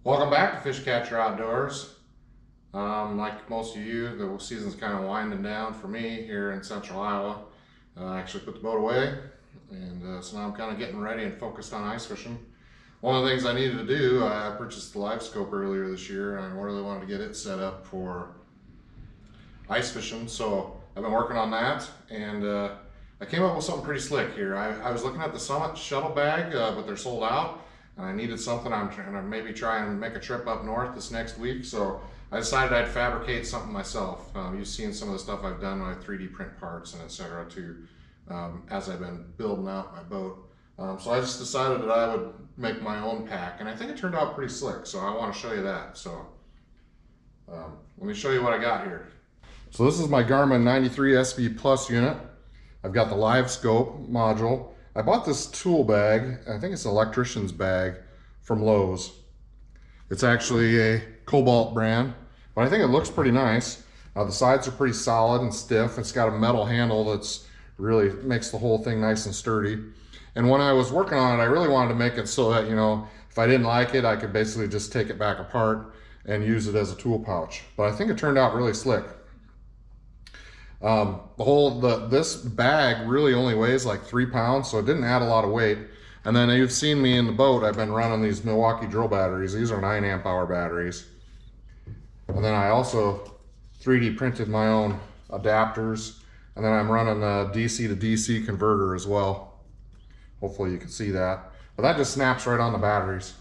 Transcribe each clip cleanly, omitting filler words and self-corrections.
Welcome back to Fish Catcher Outdoors. Like most of you, the season's kind of winding down for me here in central Iowa. I actually put the boat away, and so now I'm kind of getting ready and focused on ice fishing. One of the things I needed to do, I purchased the livescope earlier this year, and I really wanted to get it set up for ice fishing. So I've been working on that, and I came up with something pretty slick here. I was looking at the Summit shuttle bag, but they're sold out. And I needed something. I'm trying to maybe try and make a trip up north this next week, so I decided I'd fabricate something myself. You've seen some of the stuff I've done with 3D print parts and etc. too, as I've been building out my boat. So I just decided that I would make my own pack, and I think it turned out pretty slick, so I want to show you that. So let me show you what I got here. So this is my Garmin 93 SV Plus unit. I've got the livescope module. I bought this tool bag, I think it's an electrician's bag from Lowe's. It's actually a Cobalt brand, but I think it looks pretty nice. The sides are pretty solid and stiff. It's got a metal handle that's really makes the whole thing nice and sturdy. And when I was working on it, I really wanted to make it so that, you know, if I didn't like it, I could basically just take it back apart and use it as a tool pouch. But I think it turned out really slick. This bag really only weighs like 3 pounds, so it didn't add a lot of weight. And then you've seen me in the boat, I've been running these Milwaukee drill batteries. These are 9 amp hour batteries. And then I also 3D printed my own adapters. And then I'm running a DC to DC converter as well. Hopefully you can see that. But that just snaps right on the batteries,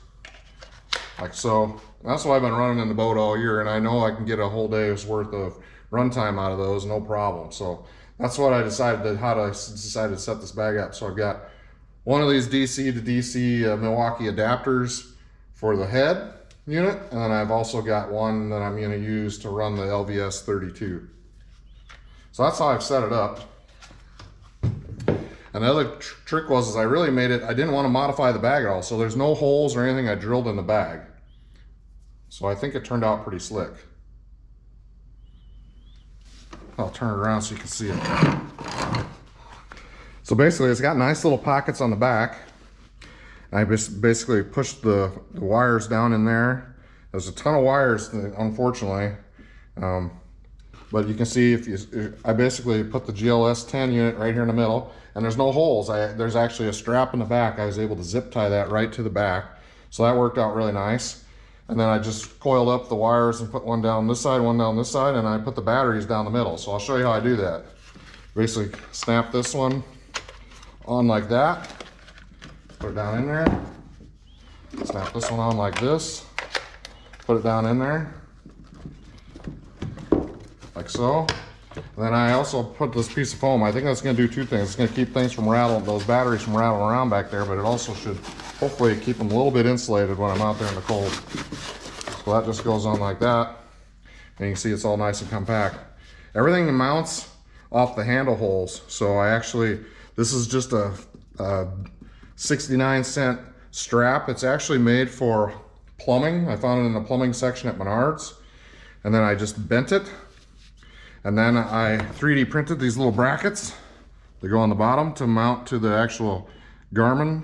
like so. That's why I've been running in the boat all year, and I know I can get a whole day's worth of runtime out of those, no problem. So that's what I decided to set this bag up. So I've got one of these DC to DC Milwaukee adapters for the head unit, and then I've also got one that I'm going to use to run the LVS 32. So that's how I've set it up. And the other trick was I really made it, I didn't want to modify the bag at all, so there's no holes or anything I drilled in the bag. So I think it turned out pretty slick. I'll turn it around so you can see it. So basically it's got nice little pockets on the back. I just basically pushed the wires down in there. There's a ton of wires, unfortunately. But you can see I basically put the GLS 10 unit right here in the middle, and there's no holes. There's actually a strap in the back. I was able to zip tie that right to the back. So that worked out really nice. And then I just coiled up the wires and put one down this side, one down this side, and I put the batteries down the middle. So I'll show you how I do that. Basically snap this one on like that, put it down in there. Snap this one on like this, put it down in there, like so. And then I also put this piece of foam. I think that's gonna do two things. It's gonna keep things from rattling, those batteries from rattling around back there, but it also should hopefully keep them a little bit insulated when I'm out there in the cold. So that just goes on like that. And you can see it's all nice and compact. Everything mounts off the handle holes. So this is just a 69-cent strap. It's actually made for plumbing. I found it in the plumbing section at Menards. And then I just bent it. And then I 3D printed these little brackets that go on the bottom to mount to the actual Garmin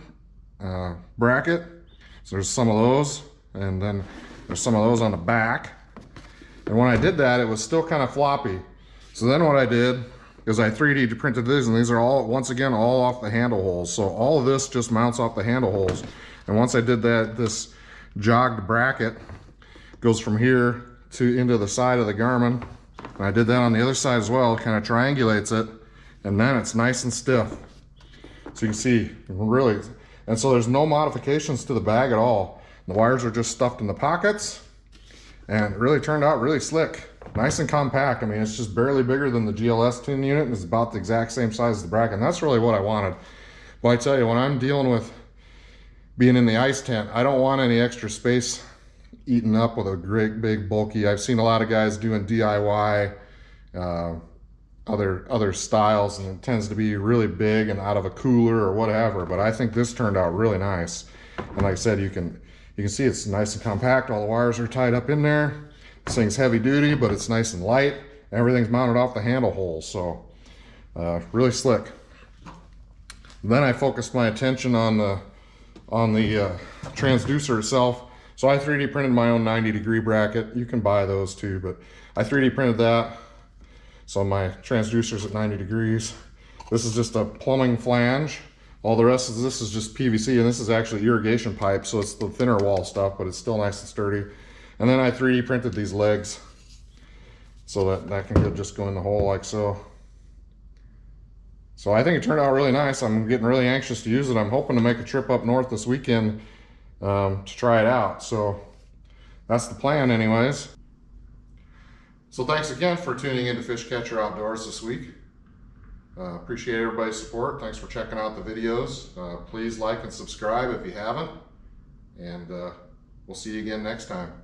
bracket. So there's some of those, and then there's some of those on the back. And when I did that, it was still kind of floppy. So then what I did is I 3D printed these, and these are all, once again, all off the handle holes. So all of this just mounts off the handle holes. And once I did that, this jogged bracket goes from here to into the side of the Garmin. And I did that on the other side as well, kind of triangulates it, and then it's nice and stiff. So you can see, really, and so there's no modifications to the bag at all. The wires are just stuffed in the pockets, and it really turned out really slick. Nice and compact. I mean, it's just barely bigger than the GLS 10 unit, and it's about the exact same size as the bracket, and that's really what I wanted. But I tell you, when I'm dealing with being in the ice tent, I don't want any extra space eaten up with a great big bulky. I've seen a lot of guys doing DIY, other styles, and it tends to be really big and out of a cooler or whatever, but I think this turned out really nice. And like I said, you can see it's nice and compact. All the wires are tied up in there. This thing's heavy duty, but it's nice and light. Everything's mounted off the handle holes, so really slick. Then I focused my attention on the transducer itself. So I 3D printed my own 90-degree bracket. You can buy those too, but I 3D printed that. So my transducer's at 90 degrees. This is just a plumbing flange. All the rest of this is just PVC, and this is actually irrigation pipe, so it's the thinner wall stuff, but it's still nice and sturdy. And then I 3D printed these legs so that can just go in the hole like so. So I think it turned out really nice. I'm getting really anxious to use it. I'm hoping to make a trip up north this weekend to try it out. So that's the plan anyways. So thanks again for tuning into Fish Catcher Outdoors this week. Appreciate everybody's support. Thanks for checking out the videos. Please like and subscribe if you haven't. And we'll see you again next time.